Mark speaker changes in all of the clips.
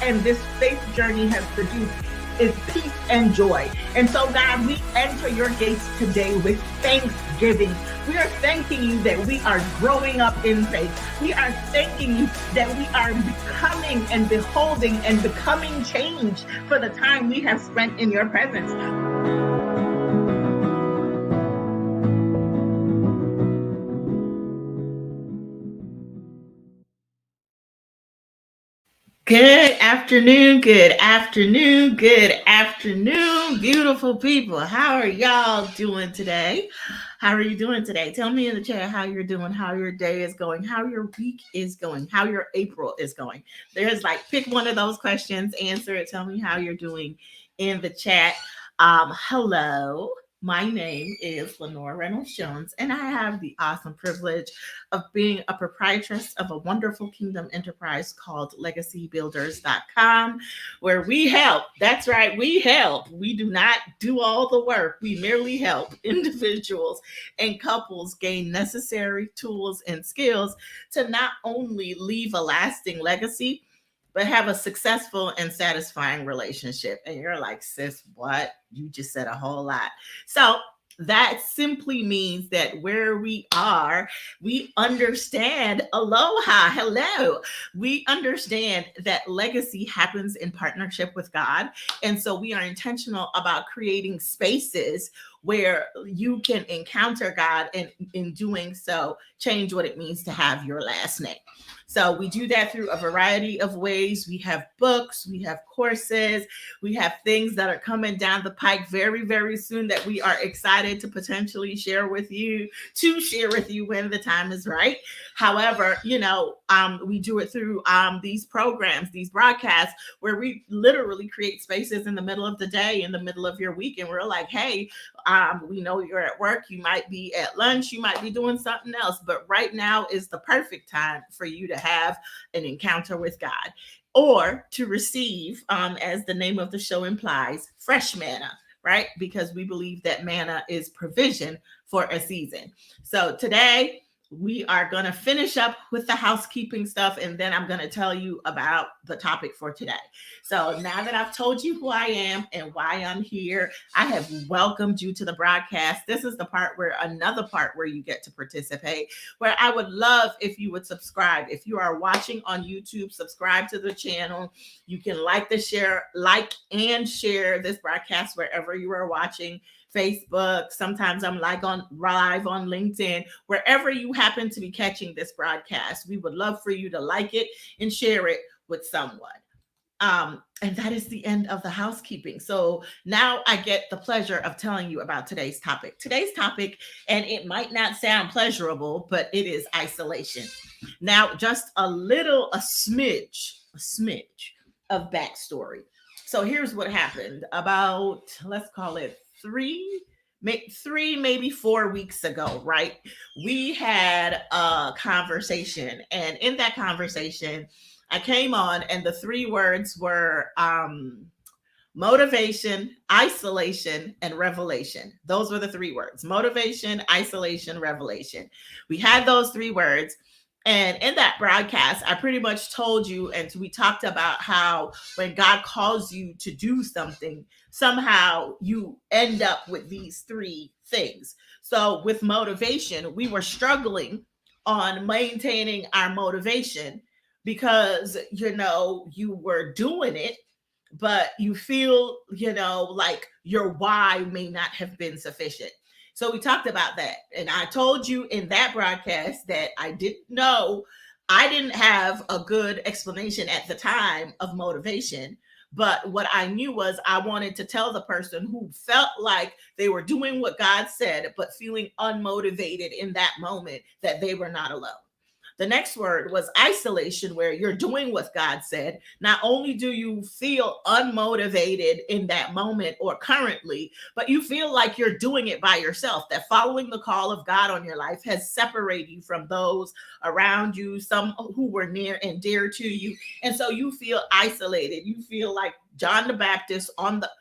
Speaker 1: and this faith journey has produced is peace and joy. And so, God, we enter your gates today with thanksgiving. We are thanking you that we are growing up in faith. We are thanking you that we are becoming and beholding and becoming changed for the time we have spent in your presence. Good afternoon, beautiful people. How are y'all doing today? How are you doing today? Tell me in the chat how you're doing, how your day is going, how your week is going, how your April is going. There's pick one of those questions, answer it, tell me how you're doing in the chat. Hello. My name is Lenore Reynolds Jones, and I have the awesome privilege of being a proprietress of a wonderful kingdom enterprise called legacybuilders.com, where we help. That's right, we help. We do not do all the work. We merely help individuals and couples gain necessary tools and skills to not only leave a lasting legacy, but have a successful and satisfying relationship. And you're like, sis, what? You just said a whole lot. So that simply means that where we are, we understand aloha, hello. We understand that legacy happens in partnership with God. And so we are intentional about creating spaces where you can encounter God and in doing so, change what it means to have your last name. So we do that through a variety of ways. We have books, we have courses, we have things that are coming down the pike very, very soon that we are excited to potentially share with you when the time is right. However, we do it through these programs, these broadcasts, where we literally create spaces in the middle of the day, in the middle of your week. And we're like, hey, we know you're at work, you might be at lunch, you might be doing something else, but right now is the perfect time for you to have an encounter with God, or to receive, as the name of the show implies, fresh manna, right? Because we believe that manna is provision for a season. So today we are going to finish up with the housekeeping stuff, and then I'm going to tell you about the topic for today. So now that I've told you who I am and why I'm here, I have welcomed you to the broadcast. This is another part where you get to participate, where I would love if you would subscribe. If you are watching on YouTube, subscribe to the channel. You can like and share this broadcast wherever you are watching. Facebook. Sometimes I'm live on LinkedIn, wherever you happen to be catching this broadcast. We would love for you to like it and share it with someone. And that is the end of the housekeeping. So now I get the pleasure of telling you about today's topic. Today's topic, and it might not sound pleasurable, but it is isolation. Now, just a smidge of backstory. So here's what happened about, let's call it three, maybe 4 weeks ago, right? We had a conversation, and in that conversation, I came on, and the 3 words were motivation, isolation, and revelation. Those were the 3 words: motivation, isolation, revelation. We had those 3 words. And in that broadcast, I pretty much told you, and we talked about how when God calls you to do something, somehow you end up with these 3 things. So with motivation, we were struggling on maintaining our motivation because, you were doing it, but you feel, like your why may not have been sufficient. So we talked about that. And I told you in that broadcast that I didn't have a good explanation at the time of motivation. But what I knew was I wanted to tell the person who felt like they were doing what God said, but feeling unmotivated in that moment, that they were not alone. The next word was isolation, where you're doing what God said. Not only do you feel unmotivated in that moment or currently, but you feel like you're doing it by yourself, that following the call of God on your life has separated you from those around you, some who were near and dear to you. And so you feel isolated. You feel like John the Baptist on the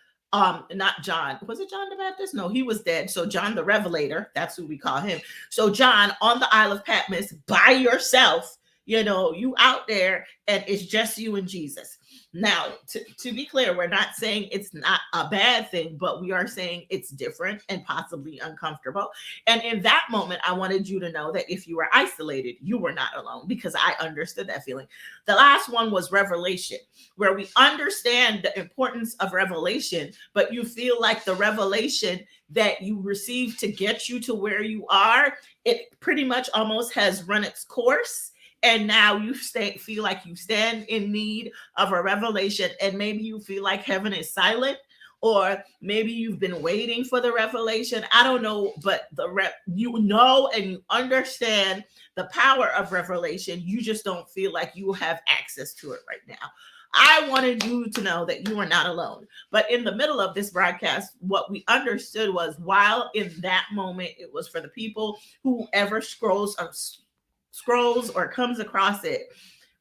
Speaker 1: not John. Was it John the Baptist? No, he was dead. So John the Revelator, that's who we call him. So John on the Isle of Patmos by yourself, you out there, and it's just you and Jesus. Now, to be clear, we're not saying it's not a bad thing, but we are saying it's different and possibly uncomfortable. And in that moment, I wanted you to know that if you were isolated, you were not alone, because I understood that feeling. The last one was revelation, where we understand the importance of revelation, but you feel like the revelation that you received to get you to where you are, it pretty much almost has run its course. And now you feel like you stand in need of a revelation, and maybe you feel like heaven is silent, or maybe you've been waiting for the revelation. I don't know, but you know and you understand the power of revelation. You just don't feel like you have access to it right now. I wanted you to know that you are not alone. But in the middle of this broadcast, what we understood was, while in that moment it was for the people, whoever scrolls or comes across it,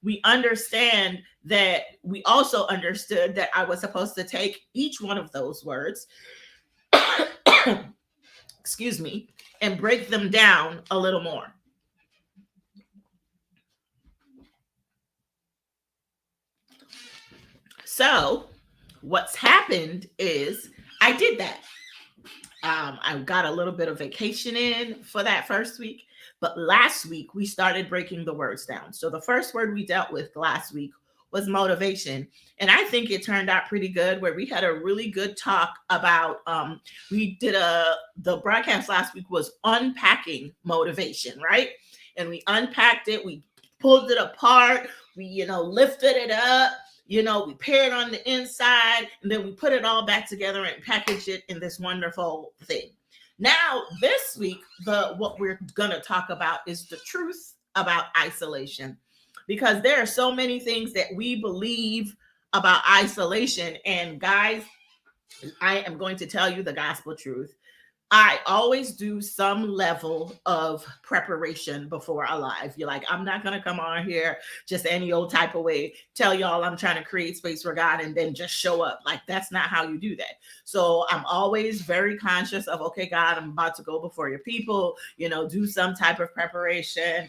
Speaker 1: we understand that we also understood that I was supposed to take each one of those words, excuse me, and break them down a little more. So what's happened is I did that. I got a little bit of vacation in for that first week, but last week we started breaking the words down. So the first word we dealt with last week was motivation, and I think it turned out pretty good. Where we had a really good talk about, we did the broadcast last week was unpacking motivation, right? And we unpacked it, we pulled it apart, we lifted it up, we pair it on the inside, and then we put it all back together and package it in this wonderful thing. Now, this week, what we're going to talk about is the truth about isolation, because there are so many things that we believe about isolation. And guys, I am going to tell you the gospel truth. I always do some level of preparation before a live. You're like, I'm not going to come on here just any old type of way, tell y'all I'm trying to create space for God and then just show up. Like, that's not how you do that. So I'm always very conscious of, okay, God, I'm about to go before your people, do some type of preparation.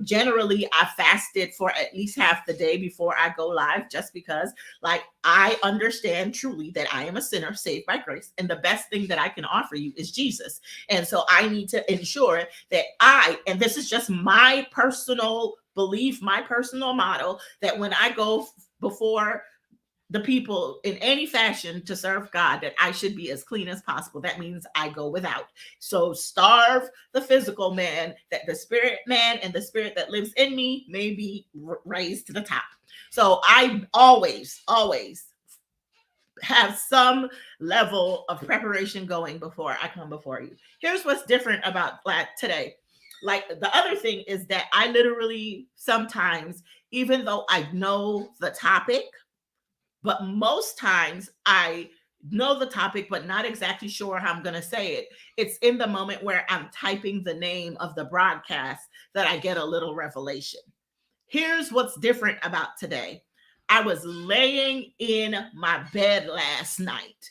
Speaker 1: Generally, I fasted for at least half the day before I go live, just because, like, I understand truly that I am a sinner saved by grace, and the best thing that I can offer you is Jesus. And so I need to ensure that and this is just my personal belief, my personal model, that when I go before the people in any fashion to serve God, that I should be as clean as possible. That means I go without. So starve the physical man, that the spirit man and the spirit that lives in me may be raised to the top. So I always have some level of preparation going before I come before you. Here's what's different about today. Like, the other thing is that I literally sometimes, even though I know the topic, but most times I know the topic, but not exactly sure how I'm going to say it. It's in the moment where I'm typing the name of the broadcast that I get a little revelation. Here's what's different about today. I was laying in my bed last night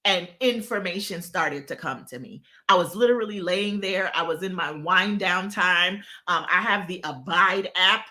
Speaker 1: and information started to come to me. I was literally laying there. I was in my wind down time. I have the Abide app.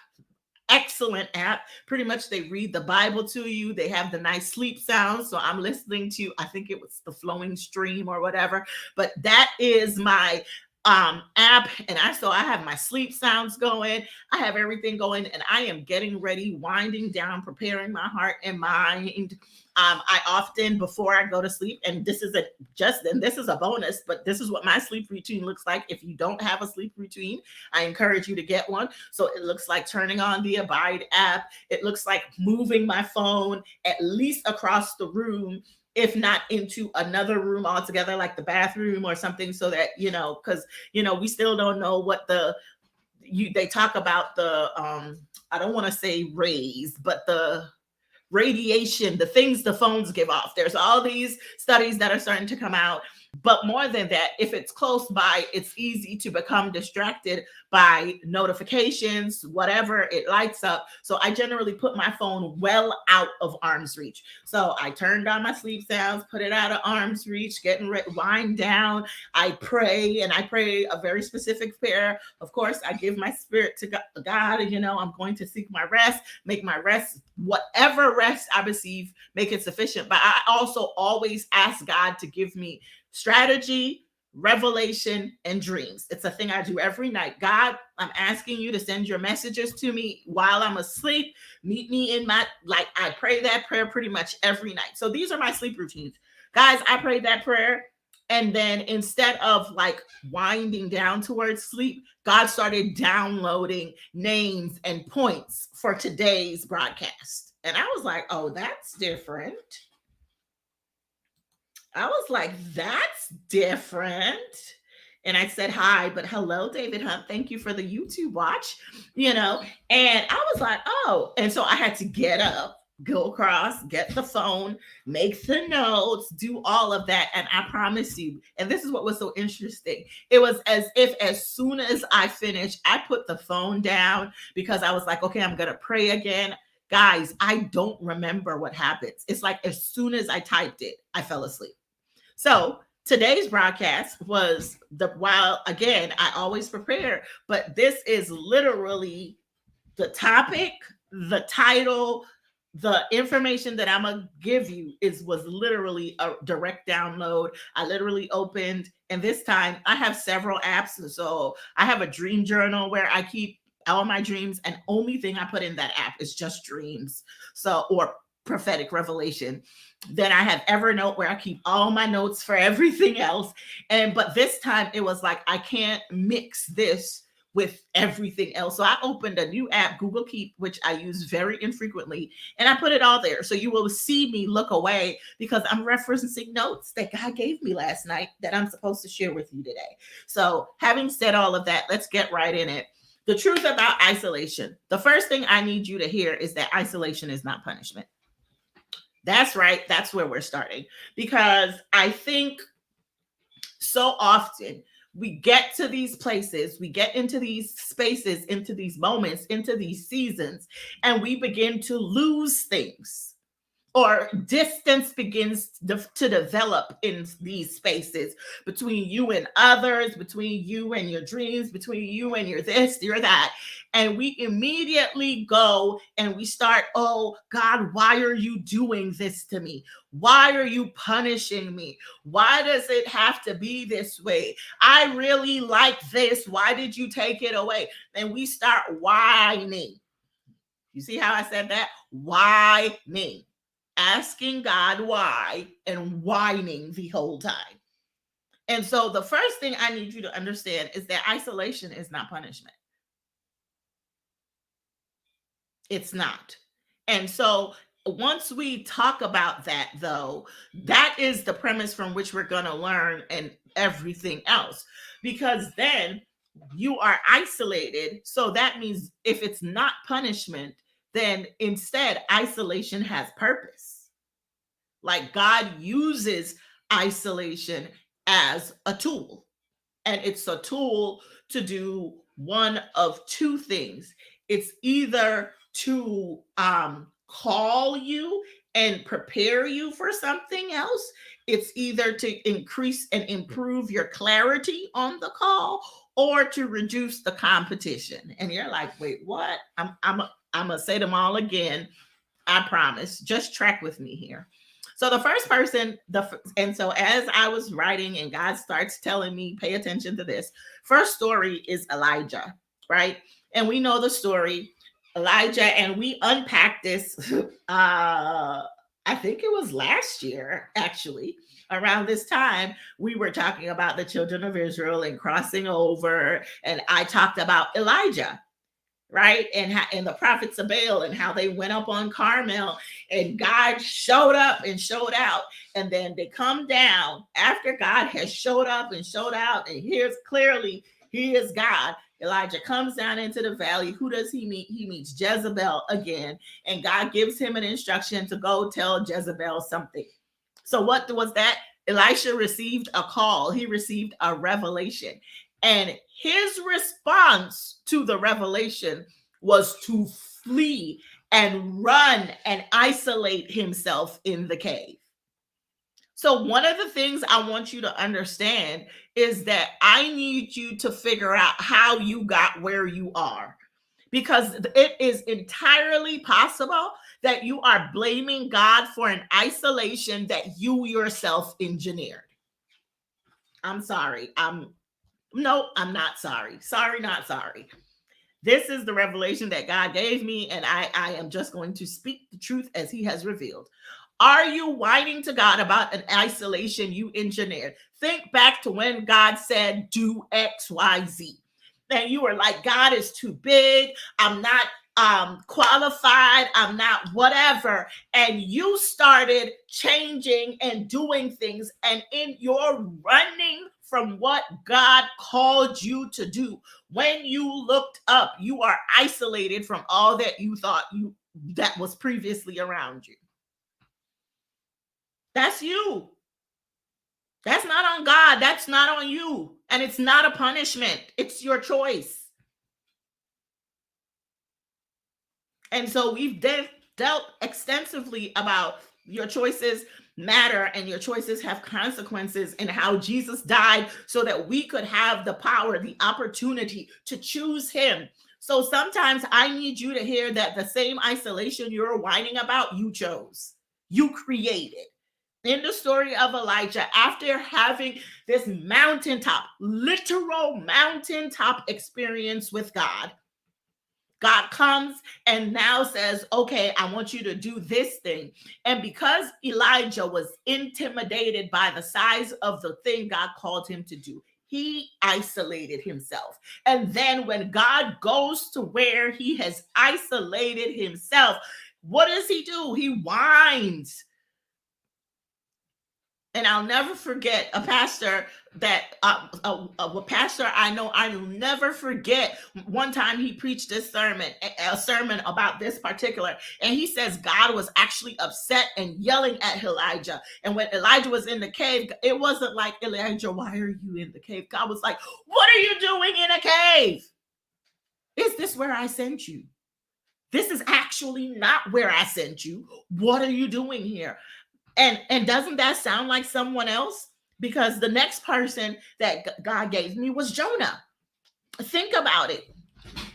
Speaker 1: Excellent app. Pretty much they read the Bible to you. They have the nice sleep sounds. So I'm listening to, I think it was the flowing stream or whatever, but that is my app. And I have my sleep sounds going. I have everything going, and I am getting ready, winding down, preparing my heart and mind. I often, before I go to sleep, and this is a bonus, but this is what my sleep routine looks like. If you don't have a sleep routine, I encourage you to get one. So it looks like turning on the Abide app. It looks like moving my phone at least across the room, if not into another room altogether, like the bathroom or something, so that, because, we still don't know what they talk about the, I don't want to say rays, but the radiation, the things the phones give off. There's all these studies that are starting to come out. But more than that, if it's close by, it's easy to become distracted by notifications, whatever it lights up. So I generally put my phone well out of arm's reach. So I turn down my sleep sounds, put it out of arm's reach, getting wind down. I pray, and I pray a very specific prayer. Of course, I give my spirit to God. I'm going to seek my rest, make my rest, whatever rest I receive, make it sufficient. But I also always ask God to give me strategy, revelation, and dreams. It's a thing I do every night. God, I'm asking you to send your messages to me while I'm asleep. Meet me in I pray that prayer pretty much every night. So these are my sleep routines. Guys, I prayed that prayer. And then instead of winding down towards sleep, God started downloading names and points for today's broadcast. And I was like, oh, that's different. I was like, that's different. And I said, hi, but hello, David Hunt. Thank you for the YouTube watch, And I was like, oh. And so I had to get up, go across, get the phone, make the notes, do all of that. And I promise you, and this is what was so interesting. It was as if as soon as I finished, I put the phone down because I was like, okay, I'm going to pray again. Guys, I don't remember what happens. It's like as soon as I typed it, I fell asleep. So today's broadcast was again, I always prepare, but this is literally the topic, the title, the information that I'm gonna give you was literally a direct download. I literally opened, and this time I have several apps. So I have a dream journal where I keep all my dreams, and only thing I put in that app is just dreams. So, or prophetic revelation. Then I have Evernote where I keep all my notes for everything else. But this time it was like, I can't mix this with everything else. So I opened a new app, Google Keep, which I use very infrequently, and I put it all there. So you will see me look away because I'm referencing notes that God gave me last night that I'm supposed to share with you today. So having said all of that, let's get right in it. The truth about isolation. The first thing I need you to hear is that isolation is not punishment. That's right. That's where we're starting. Because I think so often we get to these places, we get into these spaces, into these moments, into these seasons, and we begin to lose things. Or distance begins to develop in these spaces between you and others, between you and your dreams, between you and your this, your that. And we immediately go and we start, oh, God, why are you doing this to me? Why are you punishing me? Why does it have to be this way? I really like this. Why did you take it away? And we start whining. You see how I said that? Whining. Asking God why and whining the whole time. And so the first thing I need you to understand is that isolation is not punishment. It's not. And so once we talk about that, though, that is the premise from which we're going to learn and everything else. Because then you are isolated. So that means if it's not punishment, then instead isolation has purpose. Like God uses isolation as a tool, and it's a tool to do one of two things. It's either to call you and prepare you for something else. It's either to increase and improve your clarity on the call, or to reduce the competition. And you're like, wait, what? I'm gonna say them all again. I promise. Just track with me here. So the first person, and so as I was writing and God starts telling me, pay attention to this. First story is Elijah, right? And we know the story, Elijah, and we unpacked this. I think it was last year, actually. Around this time, we were talking about the children of Israel and crossing over, and I talked about Elijah, right? And the prophets of Baal and how they went up on Carmel and God showed up and showed out. And then they come down after God has showed up and showed out. And here's clearly he is God. Elijah comes down into the valley. Who does he meet? He meets Jezebel again. And God gives him an instruction to go tell Jezebel something. So what was that? Elisha received a call, he received a revelation. And his response to the revelation was to flee and run and isolate himself in the cave. So, one of the things I want you to understand is that I need you to figure out how you got where you are, because it is entirely possible that you are blaming God for an isolation that you yourself engineered. I'm sorry. I'm not sorry. Sorry, not sorry. This is the revelation that God gave me, and I am just going to speak the truth as He has revealed. Are you whining to God about an isolation you engineered? Think back to when God said, do X, Y, Z. And you were like, God is too big. I'm not qualified. I'm not whatever. And you started changing and doing things. And in your running from what God called you to do, when you looked up, you are isolated from all that you thought that was previously around you. That's you. That's not on God. That's not on you. And it's not a punishment. It's your choice. And so we've dealt extensively about your choices matter and your choices have consequences, and how Jesus died so that we could have the power, the opportunity to choose Him. So sometimes I need you to hear that the same isolation you're whining about, you chose, you created. In the story of Elijah, after having this mountaintop, literal mountaintop experience with God, God comes and now says, okay, I want you to do this thing. And because Elijah was intimidated by the size of the thing God called him to do, he isolated himself. And then when God goes to where he has isolated himself, what does he do? He whines. And I'll never forget a pastor that a pastor I know. I will never forget one time he preached this a sermon about this particular, and he says God was actually upset and yelling at Elijah. And when Elijah was in the cave, it wasn't like, Elijah, why are you in the cave? God was like, what are you doing in a cave? Is this where I sent you? This is actually not where I sent you. What are you doing here? And doesn't that sound like someone else? Because the next person that God gave me was Jonah. Think about it.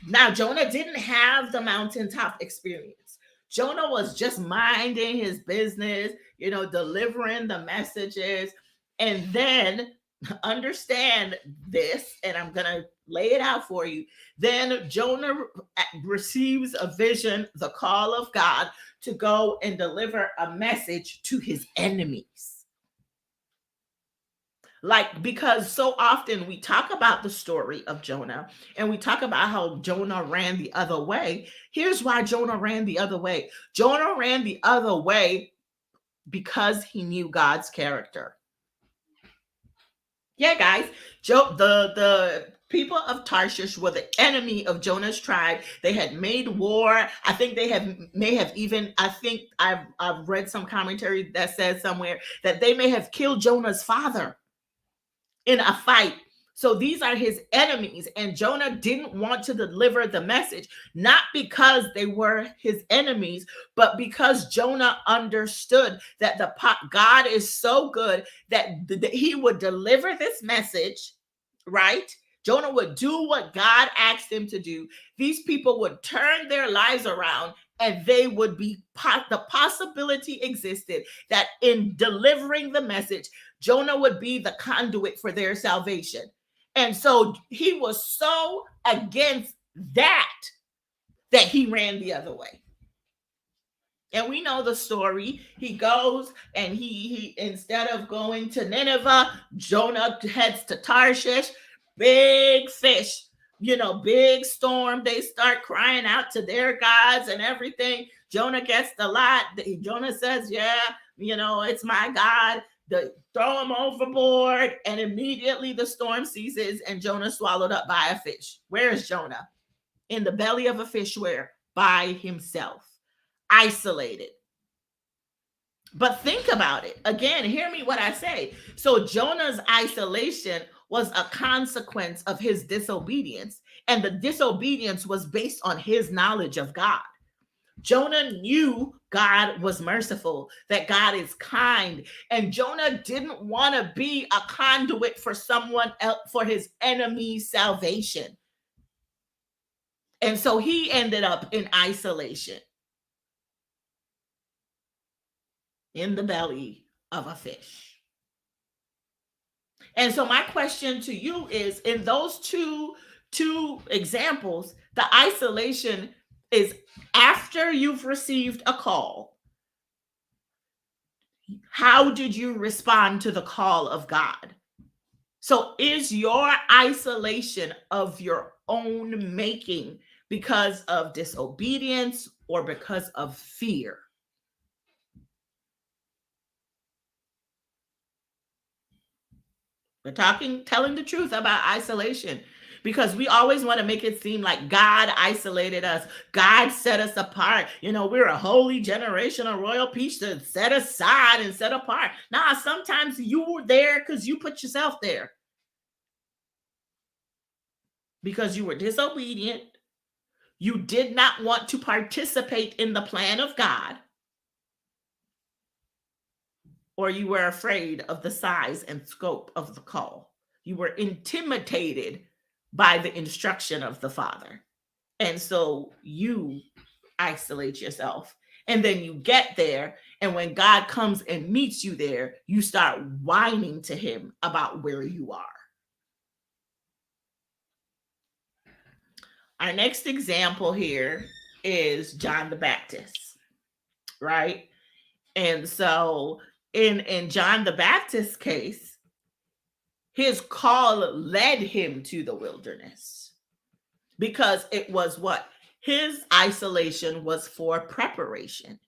Speaker 1: Now, Jonah didn't have the mountaintop experience. Jonah was just minding his business, delivering the messages. And then understand this, and I'm going to lay it out for you. Then Jonah receives a vision, the call of God to go and deliver a message to his enemies. Because so often we talk about the story of Jonah and we talk about how Jonah ran the other way. Here's why Jonah ran the other way. Jonah ran the other way because he knew God's character. Yeah, guys, the people of Tarshish were the enemy of Jonah's tribe. They had made war. I think may have even, I think I've read some commentary that says somewhere that they may have killed Jonah's father in a fight. So these are his enemies, and Jonah didn't want to deliver the message, not because they were his enemies, but because Jonah understood that God is so good that he would deliver this message, right? Jonah would do what God asked him to do. These people would turn their lives around, and they would be the possibility existed that in delivering the message, Jonah would be the conduit for their salvation. And so he was so against that he ran the other way. And we know the story. He goes and he instead of going to Nineveh, Jonah heads to Tarshish. Big fish, big storm. They start crying out to their gods and everything. Jonah gets the lot. Jonah says, yeah, it's my God. Throw him overboard, and immediately the storm ceases and Jonah swallowed up by a fish. Where is Jonah? In the belly of a fish. Where? By himself, isolated. But think about it. Again, hear me what I say. So Jonah's isolation was a consequence of his disobedience, and the disobedience was based on his knowledge of God. Jonah knew God was merciful, that God is kind, and Jonah didn't want to be a conduit for someone else, for his enemy's salvation. And so he ended up in isolation in the belly of a fish. And so my question to you is, in those two examples, the isolation is after you've received a call. How did you respond to the call of God? So is your isolation of your own making because of disobedience or because of fear? We're telling the truth about isolation, because we always want to make it seem like God isolated us. God set us apart. We're a holy generation, a royal priesthood set aside and set apart. Nah, sometimes you were there because you put yourself there, because you were disobedient. You did not want to participate in the plan of God, or you were afraid of the size and scope of the call. You were intimidated by the instruction of the Father. And so you isolate yourself. And then you get there. And when God comes and meets you there, you start whining to him about where you are. Our next example here is John the Baptist, right? And so in John the Baptist's case, his call led him to the wilderness, because it was what? His isolation was for preparation.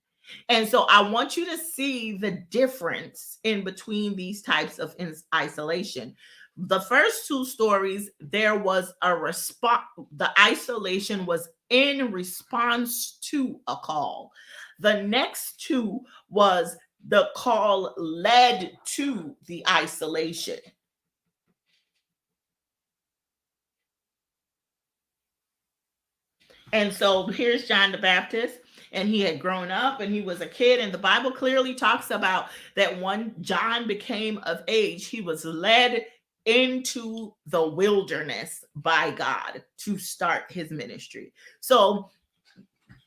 Speaker 1: And so I want you to see the difference in between these types of isolation. The first two stories, there was a response. The isolation was in response to a call. The next two was the call led to the isolation. And so here's John the Baptist, and he had grown up and he was a kid. And the Bible clearly talks about that when John became of age, he was led into the wilderness by God to start his ministry. So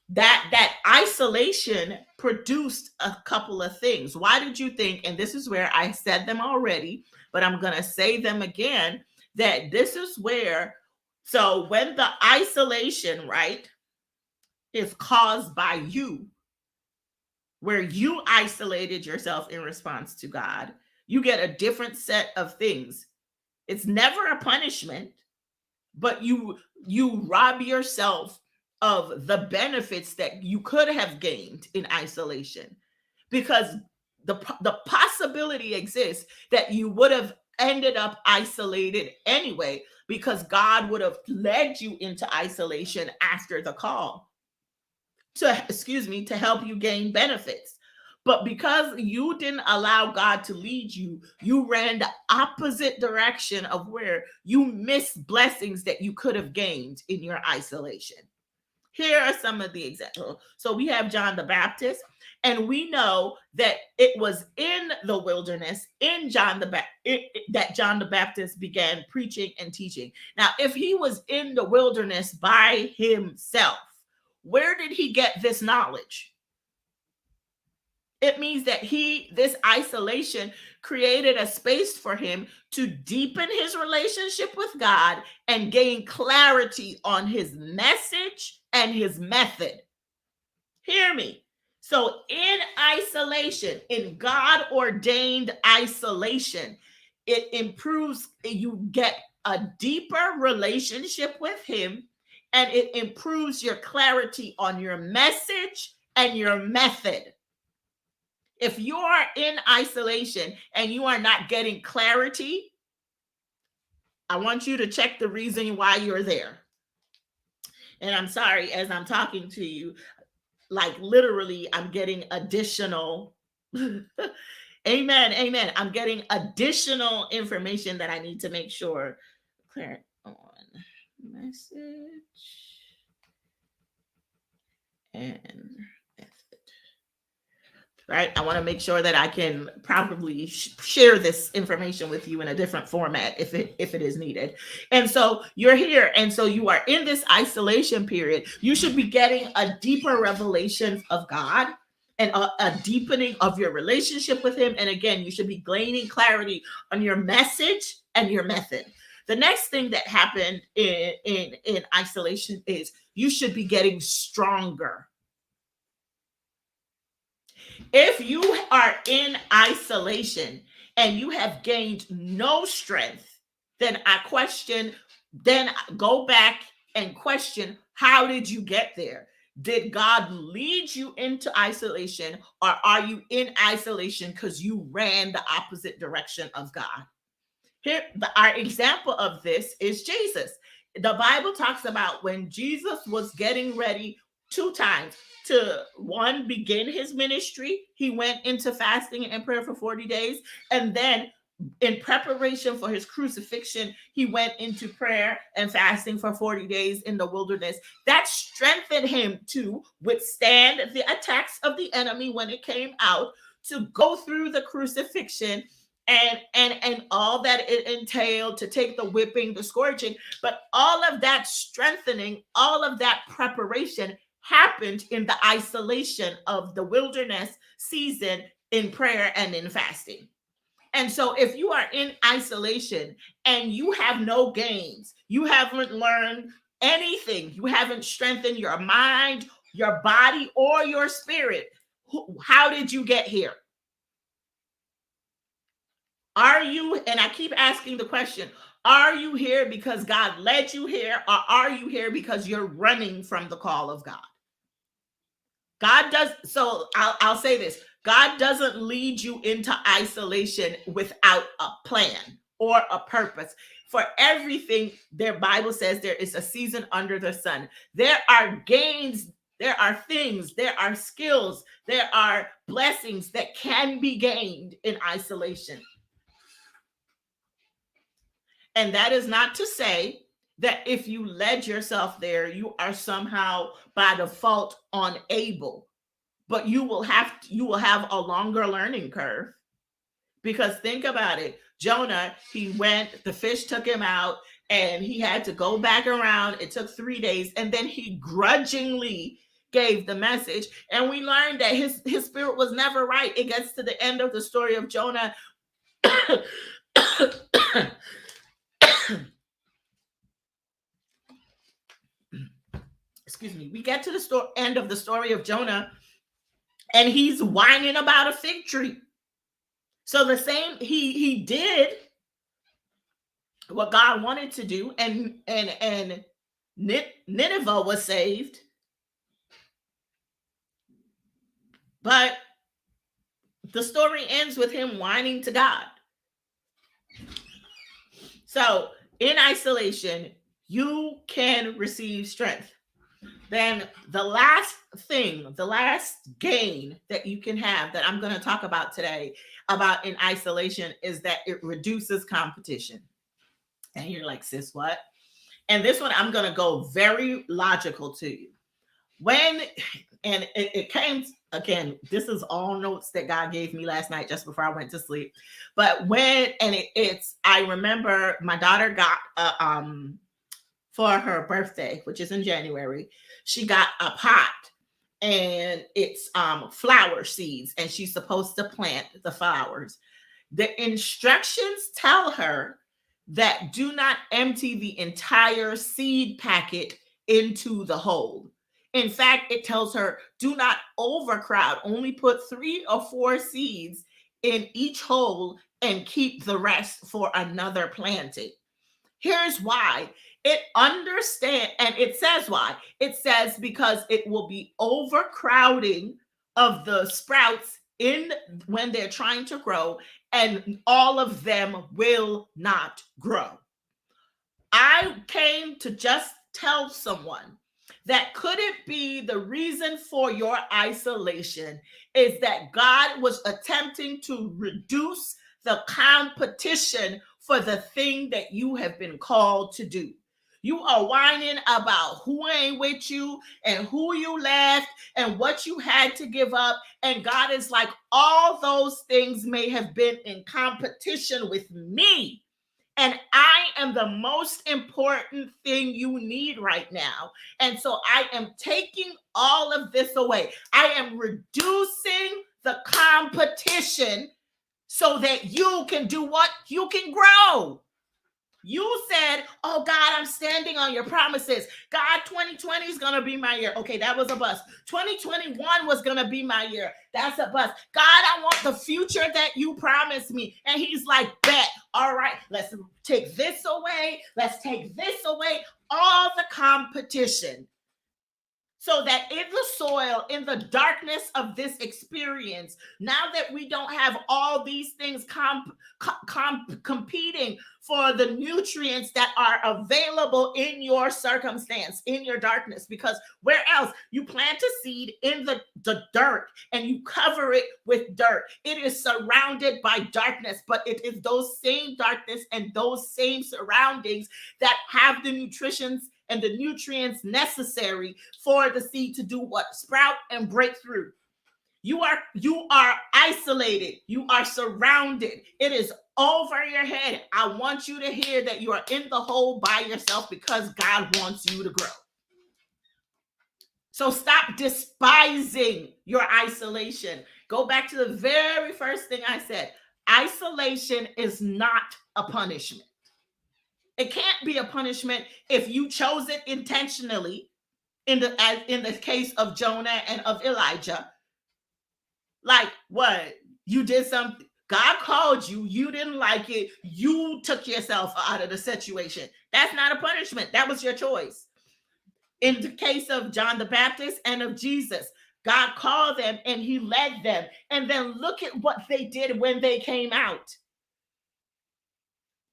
Speaker 1: that isolation produced a couple of things. Why did you think, and this is where I said them already, but I'm going to say them again, that this is where, so when the isolation, right, is caused by you, where you isolated yourself in response to God, you get a different set of things. It's never a punishment, but you rob yourself of the benefits that you could have gained in isolation, because the possibility exists that you would have ended up isolated anyway, because God would have led you into isolation after the call to help you gain benefits. But because you didn't allow God to lead you, you ran the opposite direction of where you missed blessings that you could have gained in your isolation. Here are some of the examples. So we have John the Baptist, and we know that it was in the wilderness in that John the Baptist began preaching and teaching. Now, if he was in the wilderness by himself, where did he get this knowledge? It means that this isolation created a space for him to deepen his relationship with God and gain clarity on his message and his method. Hear me. So in isolation, in God ordained isolation, it improves, you get a deeper relationship with him, and it improves your clarity on your message and your method. If you're in isolation and you are not getting clarity, I want you to check the reason why you're there. And I'm sorry, as I'm talking to you, like literally, I'm getting additional Amen. Amen. I'm getting additional information that I need to make sure. Clear on message and method. Right? I want to make sure that I can probably share this information with you in a different format if it is needed. And so you're here, and so you are in this isolation period. You should be getting a deeper revelation of God and a deepening of your relationship with Him. And again, you should be gaining clarity on your message and your method. The next thing that happened in isolation is you should be getting stronger. If you are in isolation and you have gained no strength, then then go back and question, how did you get there? Did God lead you into isolation, or are you in isolation because you ran the opposite direction of God? Our example of this is Jesus. The Bible talks about when Jesus was getting ready 2 times to, one, begin his ministry. He went into fasting and prayer for 40 days. And then in preparation for his crucifixion, he went into prayer and fasting for 40 days in the wilderness. That strengthened him to withstand the attacks of the enemy when it came out, to go through the crucifixion and all that it entailed, to take the whipping, the scourging. But all of that strengthening, all of that preparation happened in the isolation of the wilderness season, in prayer and in fasting. And so if you are in isolation and you have no gains, you haven't learned anything, you haven't strengthened your mind, your body, or your spirit, how did you get here? Are you, and I keep asking the question, are you here because God led you here, or are you here because you're running from the call of God? God does, so I'll say this. God doesn't lead you into isolation without a plan or a purpose. For everything, their Bible says there is a season under the sun. There are gains, there are things, there are skills, there are blessings that can be gained in isolation. And that is not to say that if you led yourself there, you are somehow by default unable. But you will have a longer learning curve. Because think about it. Jonah, he went, the fish took him out, and he had to go back around. It took 3 days, and then he grudgingly gave the message. And we learned that his spirit was never right. It gets to the end of the story of Jonah. Excuse me. We get to the end of the story of Jonah, and he's whining about a fig tree. So the same, he did what God wanted to do, and Nineveh was saved, but the story ends with him whining to God. So in isolation, you can receive strength. Then the last gain that you can have, that I'm going to talk about today about in isolation, is that it reduces competition. And you're like, sis, what? And this one, I'm going to go very logical to you. And it came, again, this is all notes that God gave me last night just before I went to sleep. But I remember my daughter got for her birthday, which is in January, she got a pot, and it's flower seeds, and she's supposed to plant the flowers. The instructions tell her that do not empty the entire seed packet into the hole. In fact, it tells her do not overcrowd, only put 3 or 4 seeds in each hole and keep the rest for another planting. Here's why. And it says why. It says because it will be overcrowding of the sprouts when they're trying to grow, and all of them will not grow. I came to just tell someone that couldn't be the reason for your isolation is that God was attempting to reduce the competition for the thing that you have been called to do. You are whining about who ain't with you and who you left and what you had to give up. And God is like, all those things may have been in competition with me. And I am the most important thing you need right now. And so I am taking all of this away. I am reducing the competition so that you can do what? You can grow. You said, oh God, I'm standing on your promises. God, 2020 is going to be my year. Okay, that was a bust. 2021 was going to be my year. That's a bust. God, I want the future that you promised me. And he's like, bet. All right, let's take this away. Let's take this away. All the competition. So that in the soil, in the darkness of this experience, now that we don't have all these things competing for the nutrients that are available in your circumstance, in your darkness, because where else? You plant a seed in the dirt and you cover it with dirt. It is surrounded by darkness, but it is those same darkness and those same surroundings that have the nutritions and the nutrients necessary for the seed to do what? Sprout and break through. You are isolated. You are surrounded. It is over your head. I want you to hear that you are in the hole by yourself because God wants you to grow. So stop despising your isolation. Go back to the very first thing I said. Isolation is not a punishment. It can't be a punishment if you chose it intentionally, in the case of Jonah and of Elijah. Like what? You did something. God called you. You didn't like it. You took yourself out of the situation. That's not a punishment. That was your choice. In the case of John the Baptist and of Jesus, God called them and he led them. And then look at what they did when they came out.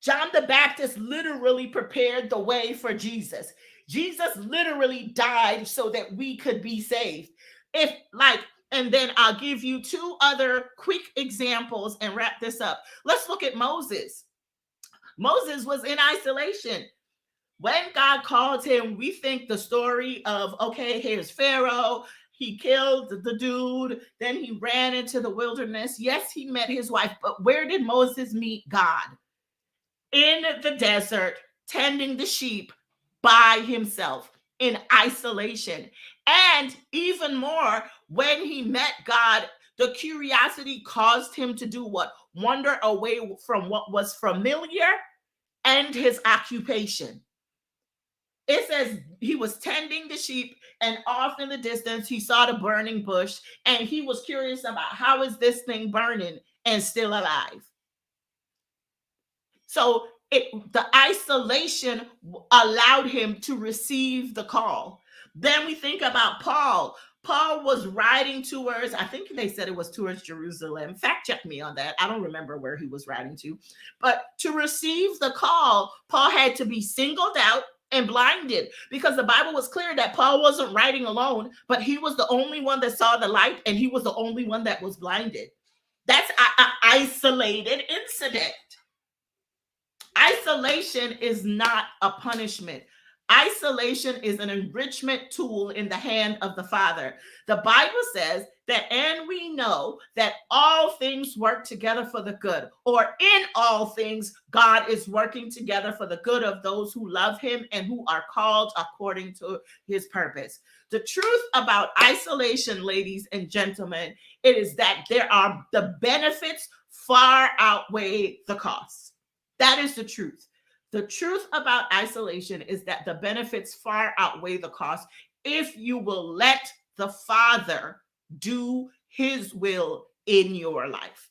Speaker 1: John the Baptist literally prepared the way for Jesus. Jesus literally died so that we could be saved. And then I'll give you two other quick examples and wrap this up. Let's look at Moses. Moses was in isolation. When God called him, we think the story of, okay, here's Pharaoh. He killed the dude. Then he ran into the wilderness. Yes, he met his wife, but where did Moses meet God? In the desert, tending the sheep by himself in isolation. And even more, when he met God, the curiosity caused him to do what? Wander away from what was familiar and his occupation. It says he was tending the sheep, and off in the distance, he saw the burning bush, and he was curious about how is this thing burning and still alive. So the isolation allowed him to receive the call. Then we think about Paul. Paul was riding towards, I think they said it was towards Jerusalem. Fact check me on that. I don't remember where he was riding to. But to receive the call, Paul had to be singled out and blinded, because the Bible was clear that Paul wasn't riding alone, but he was the only one that saw the light, and he was the only one that was blinded. That's an isolated incident. Isolation is not a punishment. Isolation is an enrichment tool in the hand of the Father. The Bible says that, and we know that all things work together for the good, or in all things, God is working together for the good of those who love him and who are called according to his purpose. The truth about isolation, ladies and gentlemen, it is that the benefits far outweigh the costs. That is the truth. The truth about isolation is that the benefits far outweigh the cost if you will let the Father do his will in your life.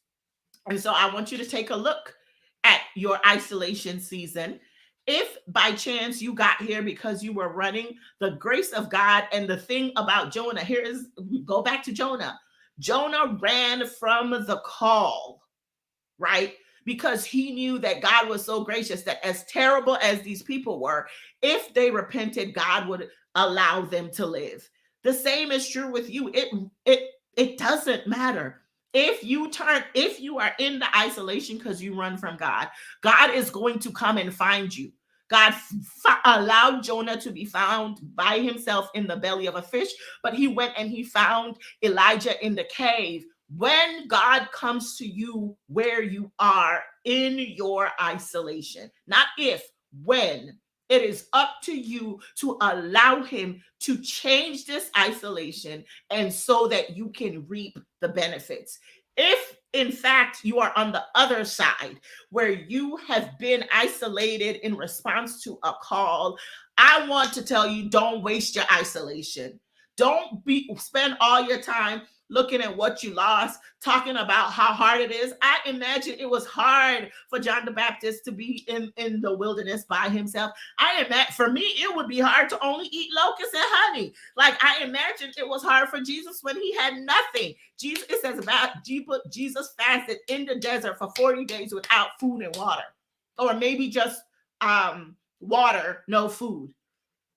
Speaker 1: And so I want you to take a look at your isolation season. If by chance you got here because you were running, the grace of God, and the thing about Jonah, go back to Jonah. Jonah ran from the call, right? Because he knew that God was so gracious that as terrible as these people were, if they repented, God would allow them to live. The same is true with you. It doesn't matter. If you are in the isolation because you run from God, God is going to come and find you. God allowed Jonah to be found by himself in the belly of a fish, but he went and he found Elijah in the cave. When God comes to you where you are in your isolation, not if, when, it is up to you to allow him to change this isolation, and so that you can reap the benefits. If in fact you are on the other side where you have been isolated in response to a call, I want to tell you, don't waste your isolation. Don't spend all your time looking at what you lost, talking about how hard it is. I imagine it was hard for John the Baptist to be in the wilderness by himself. I imagine for me, it would be hard to only eat locusts and honey. Like, I imagine it was hard for Jesus when he had nothing. It says about Jesus fasted in the desert for 40 days without food and water, or maybe just water, no food.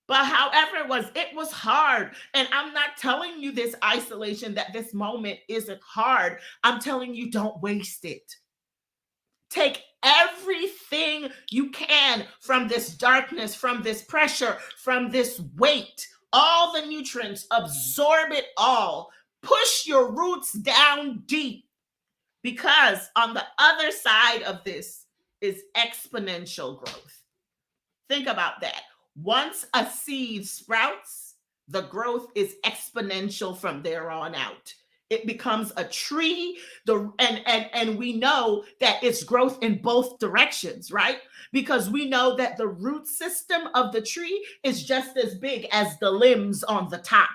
Speaker 1: But however it was hard. And I'm not telling you this isolation, that this moment isn't hard. I'm telling you, don't waste it. Take everything you can from this darkness, from this pressure, from this weight, all the nutrients, absorb it all. Push your roots down deep, because on the other side of this is exponential growth. Think about that. Once a seed sprouts, the growth is exponential from there on out. It becomes a tree, and we know that it's growth in both directions, right? Because we know that the root system of the tree is just as big as the limbs on the top.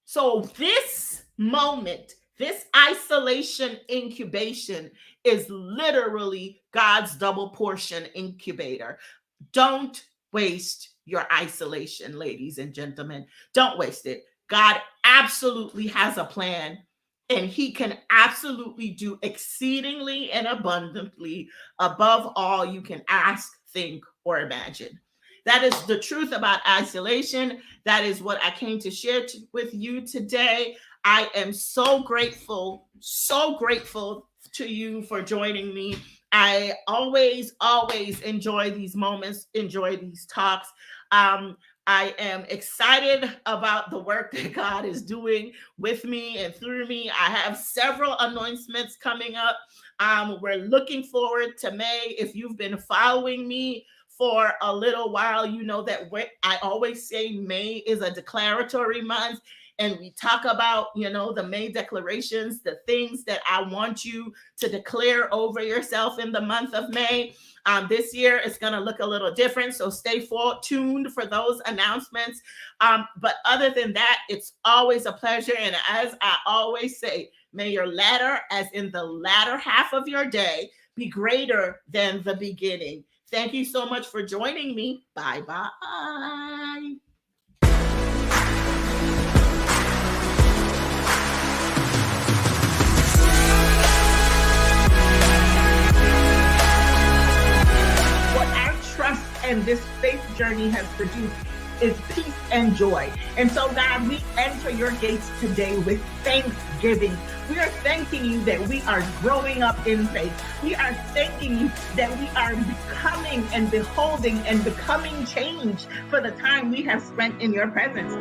Speaker 1: So this moment, this isolation incubation, is literally God's double portion incubator. Don't waste your isolation, ladies and gentlemen. Don't waste it. God absolutely has a plan, and he can absolutely do exceedingly and abundantly above all you can ask, think, or imagine. That is the truth about isolation. That is what I came to share with you today. I am so grateful to you for joining me. I always enjoy these moments, enjoy these talks. I am excited about the work that God is doing with me and through me. I have several announcements coming up. We're looking forward to May. If you've been following me for a little while, you know that I always say May is a declaratory month. And we talk about, the May declarations, the things that I want you to declare over yourself in the month of May. This year, it's going to look a little different. So stay tuned for those announcements. But other than that, it's always a pleasure. And as I always say, may your latter, as in the latter half of your day, be greater than the beginning. Thank you so much for joining me. Bye-bye. Trust and this faith journey has produced is peace and joy. And so, God, we enter your gates today with thanksgiving. We are thanking you that we are growing up in faith. We are thanking you that we are becoming and beholding and becoming changed for the time we have spent in your presence.